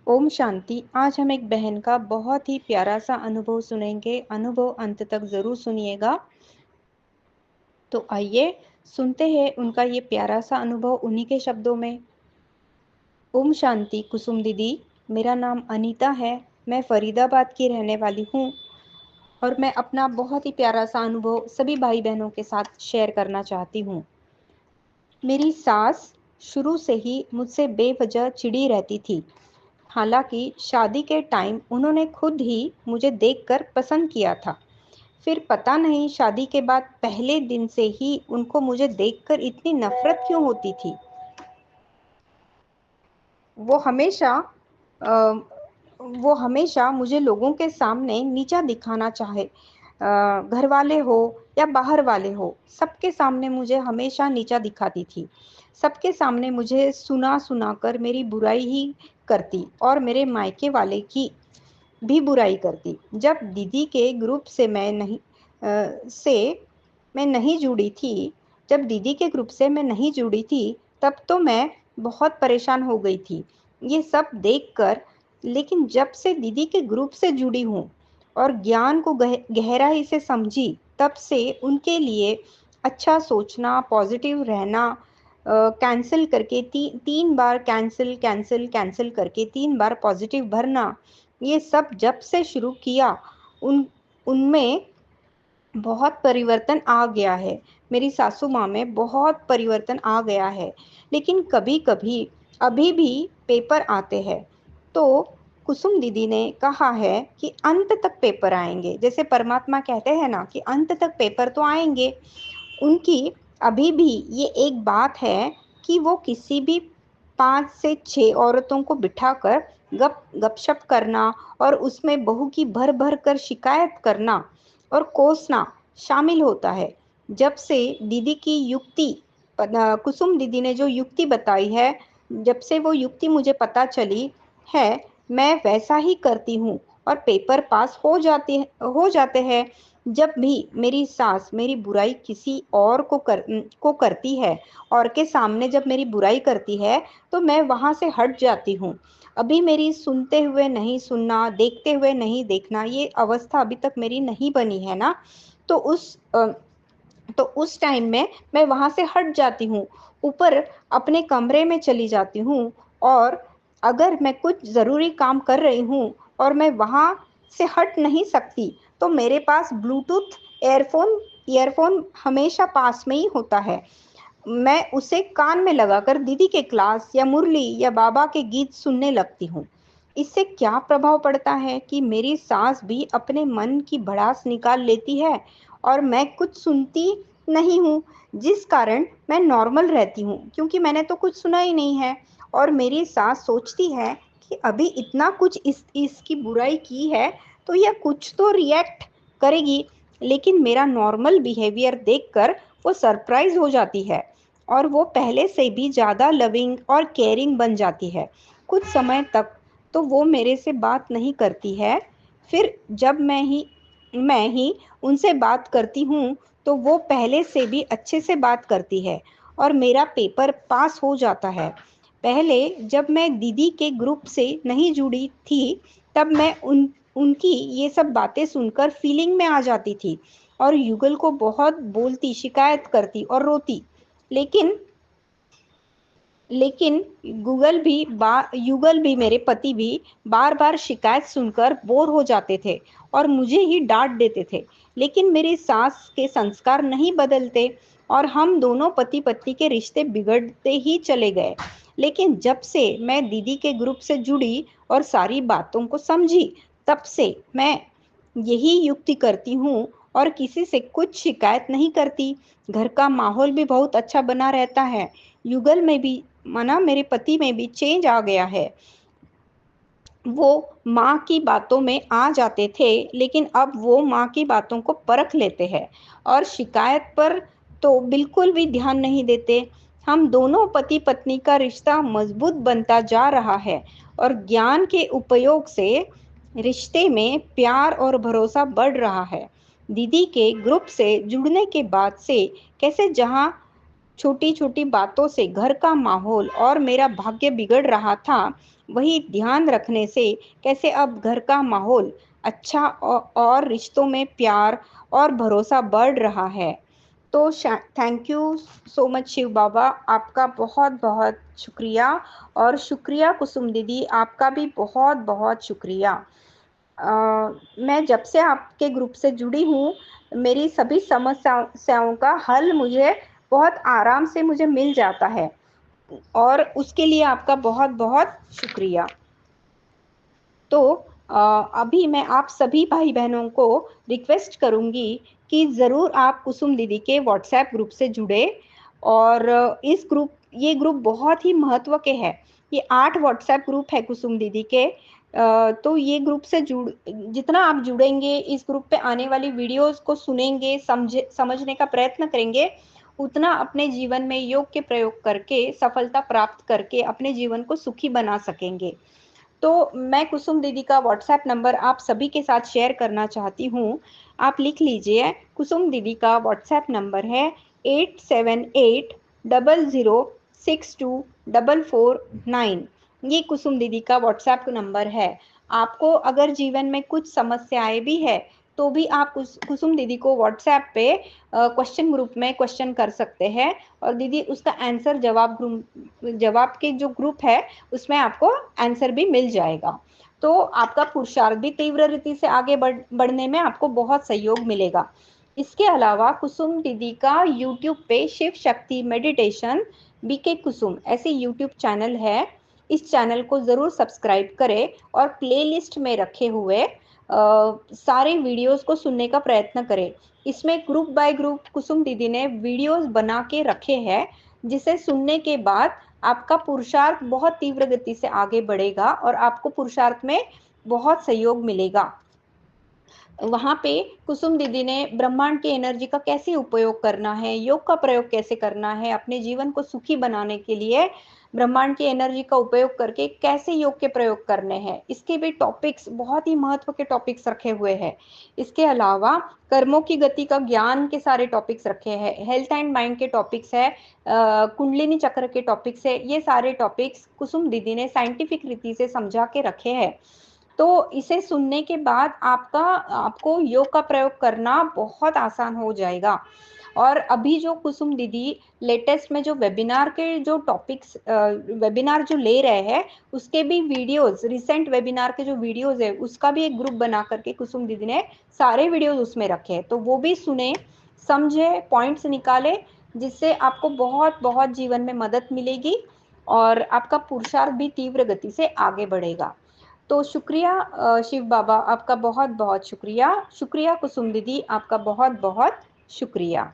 ओम शांति। आज हम एक बहन का बहुत ही प्यारा सा अनुभव सुनेंगे। अनुभव अंत तक जरूर सुनिएगा। तो आइए सुनते हैं उनका ये प्यारा सा अनुभव उन्हीं के शब्दों में। ओम शांति कुसुम दीदी, मेरा नाम अनीता है। मैं फरीदाबाद की रहने वाली हूँ और मैं अपना बहुत ही प्यारा सा अनुभव सभी भाई बहनों के साथ शेयर करना चाहती हूँ। मेरी सास शुरू से ही मुझसे बेवजह चिढ़ी रहती थी। हालांकि शादी के टाइम उन्होंने खुद ही मुझे देखकर पसंद किया था। फिर पता नहीं शादी के बाद पहले दिन से ही उनको मुझे देखकर इतनी नफरत क्यों होती थी। वो हमेशा अ, वो हमेशा मुझे लोगों के सामने नीचा दिखाना चाहे। घर वाले हो या बाहर वाले हो, सबके सामने मुझे हमेशा नीचा दिखाती थी। सबके सामने मुझे सुना सुना कर मेरी बुराई ही करती और मेरे मायके वाले की भी बुराई करती। जब दीदी के ग्रुप से मैं नहीं जुड़ी थी जब दीदी के ग्रुप से मैं नहीं जुड़ी थी, तब तो मैं बहुत परेशान हो गई थी ये सब देखकर। लेकिन जब से दीदी के ग्रुप से जुड़ी हूँ और ज्ञान को गहराई से समझी, तब से उनके लिए अच्छा सोचना, पॉजिटिव रहना, कैंसिल करके तीन बार कैंसिल कैंसिल कैंसिल करके 3 बार पॉजिटिव भरना, ये सब जब से शुरू किया उन उनमें बहुत परिवर्तन आ गया है। मेरी सासू माँ में बहुत परिवर्तन आ गया है। लेकिन कभी कभी अभी भी पेपर आते हैं तो कुसुम दीदी ने कहा है कि अंत तक पेपर आएंगे। जैसे परमात्मा कहते हैं ना कि अंत तक पेपर तो आएंगे। उनकी अभी भी ये एक बात है कि वो किसी भी 5 से 6 औरतों को बिठाकर गपशप करना और उसमें बहू की भर भर कर शिकायत करना और कोसना शामिल होता है। जब से दीदी की युक्ति, कुसुम दीदी ने जो युक्ति बताई है, जब से वो युक्ति मुझे पता चली है, मैं वैसा ही करती हूँ और पेपर पास हो जाते हैं। जब भी मेरी सास मेरी बुराई किसी और को करती है और के सामने जब मेरी बुराई करती है, तो मैं वहां से हट जाती हूँ। अभी मेरी सुनते हुए नहीं सुनना, देखते हुए नहीं देखना, ये अवस्था अभी तक मेरी नहीं बनी है ना। तो उस टाइम में मैं वहां से हट जाती हूँ, ऊपर अपने कमरे में चली जाती हूँ। और अगर मैं कुछ ज़रूरी काम कर रही हूँ और मैं वहां से हट नहीं सकती, तो मेरे पास ब्लूटूथ एयरफोन ईयरफोन हमेशा पास में ही होता है। मैं उसे कान में लगाकर दीदी के क्लास या मुरली या बाबा के गीत सुनने लगती हूँ। इससे क्या प्रभाव पड़ता है कि मेरी सास भी अपने मन की भड़ास निकाल लेती है और मैं कुछ सुनती नहीं हूँ, जिस कारण मैं नॉर्मल रहती हूँ क्योंकि मैंने तो कुछ सुना ही नहीं है। और मेरी सास सोचती है कि अभी इतना कुछ इसकी बुराई की है तो यह कुछ तो रिएक्ट करेगी। लेकिन मेरा नॉर्मल बिहेवियर देखकर वो सरप्राइज हो जाती है और वो पहले से भी ज़्यादा लविंग और केयरिंग बन जाती है। कुछ समय तक तो वो मेरे से बात नहीं करती है। फिर जब मैं ही उनसे बात करती हूँ, तो वो पहले से भी अच्छे से बात करती है और मेरा पेपर पास हो जाता है। पहले जब मैं दीदी के ग्रुप से नहीं जुड़ी थी, तब मैं उनकी ये सब बातें सुनकर फीलिंग में आ जाती थी और युगल को बहुत बोलती, शिकायत करती और रोती। लेकिन लेकिन युगल भी मेरे पति भी बार बार शिकायत सुनकर बोर हो जाते थे और मुझे ही डांट देते थे। लेकिन मेरी सास के संस्कार नहीं बदलते और हम दोनों पति पत्नी के रिश्ते बिगड़ते ही चले गए। लेकिन जब से मैं दीदी के ग्रुप से जुड़ी और सारी बातों को समझी, तब से मैं यही युक्ति करती हूँ और किसी से कुछ शिकायत नहीं करती। घर का माहौल भी बहुत अच्छा बना रहता है। युगल में भी, माना मेरे पति में भी चेंज आ गया है। वो माँ की बातों में आ जाते थे, लेकिन अब वो माँ की बातों को परख लेते हैं और शिकायत पर तो बिल्कुल भी ध्यान नहीं देते। हम दोनों पति पत्नी का रिश्ता मजबूत बनता जा रहा है और ज्ञान के उपयोग से रिश्ते में प्यार और भरोसा बढ़ रहा है। दीदी के ग्रुप से जुड़ने के बाद से कैसे जहाँ छोटी छोटी बातों से घर का माहौल और मेरा भाग्य बिगड़ रहा था, वही ध्यान रखने से कैसे अब घर का माहौल अच्छा और रिश्तों में प्यार और भरोसा बढ़ रहा है। तो thank you so much Shiv Baba, आपका बहुत बहुत शुक्रिया। और शुक्रिया कुसुम दीदी, आपका भी बहुत बहुत शुक्रिया। मैं जब से आपके ग्रुप से जुड़ी हूँ, मेरी सभी समस्याओं का हल मुझे बहुत आराम से मुझे मिल जाता है, और उसके लिए आपका बहुत बहुत शुक्रिया। तो अभी मैं आप सभी भाई बहनों को रिक्वेस्ट करूंगी कि ज़रूर आप कुसुम दीदी के व्हाट्सएप ग्रुप से जुड़े। और ये ग्रुप बहुत ही महत्व के है। ये 8 व्हाट्सएप ग्रुप है कुसुम दीदी के। तो ये ग्रुप से जितना आप जुड़ेंगे, इस ग्रुप पे आने वाली वीडियोस को सुनेंगे, समझने का प्रयत्न करेंगे, उतना अपने जीवन में योग के प्रयोग करके सफलता प्राप्त करके अपने जीवन को सुखी बना सकेंगे। तो मैं कुसुम दीदी का व्हाट्सएप नंबर आप सभी के साथ शेयर करना चाहती हूँ। आप लिख लीजिए। कुसुम दीदी का व्हाट्सएप नंबर है 8780062449। ये कुसुम दीदी का व्हाट्सएप नंबर है। आपको अगर जीवन में कुछ समस्याएं भी है, तो भी आप कुसुम दीदी को व्हाट्सएप पे क्वेश्चन ग्रुप में क्वेश्चन कर सकते हैं, और दीदी उसका आंसर जवाब के जो ग्रुप है उसमें आपको आंसर भी मिल जाएगा। तो आपका पुरुषार्थ भी तीव्र रीति से आगे बढ़ने में आपको बहुत सहयोग मिलेगा। इसके अलावा कुसुम दीदी का यूट्यूब पे शिव शक्ति मेडिटेशन बीके कुसुम ऐसे यूट्यूब चैनल है। इस चैनल को जरूर सब्सक्राइब करें और प्लेलिस्ट में रखे हुए सारे वीडियोस को सुनने का प्रयत्न करें। इसमें ग्रुप बाय ग्रुप कुसुम दीदी ने वीडियोस बना के रखे हैं, जिसे सुनने के बाद आपका पुरुषार्थ बहुत तीव्र गति से आगे बढ़ेगा और आपको पुरुषार्थ में बहुत सहयोग मिलेगा। वहाँ पे कुसुम दीदी ने ब्रह्मांड की एनर्जी का कैसे उपयोग करना है, योग का प्रयोग कैसे करना है, अपने जीवन को सुखी बनाने के लिए ब्रह्मांड की एनर्जी का उपयोग करके कैसे योग के प्रयोग करने हैं, इसके भी टॉपिक्स, बहुत ही महत्व के टॉपिक्स रखे हुए हैं। इसके अलावा कर्मों की गति का ज्ञान के सारे टॉपिक्स रखे हैं, हेल्थ एंड माइंड के टॉपिक्स है, कुंडलिनी चक्र के टॉपिक्स है। ये सारे टॉपिक्स कुसुम दीदी ने साइंटिफिक रीति से समझा के रखे हैं। तो इसे सुनने के बाद आपको योग का प्रयोग करना बहुत आसान हो जाएगा। और अभी जो कुसुम दीदी लेटेस्ट में जो वेबिनार के जो टॉपिक्स वेबिनार जो ले रहे हैं, उसके भी वीडियोस, रिसेंट वेबिनार के जो वीडियोस है उसका भी एक ग्रुप बना करके कुसुम दीदी ने सारे वीडियोस उसमें रखे हैं। तो वो भी सुने, समझे, पॉइंट्स निकाले, जिससे आपको बहुत बहुत जीवन में मदद मिलेगी और आपका पुरुषार्थ भी तीव्र गति से आगे बढ़ेगा। तो शुक्रिया शिव बाबा, आपका बहुत बहुत शुक्रिया। शुक्रिया कुसुम दीदी, आपका बहुत बहुत शुक्रिया।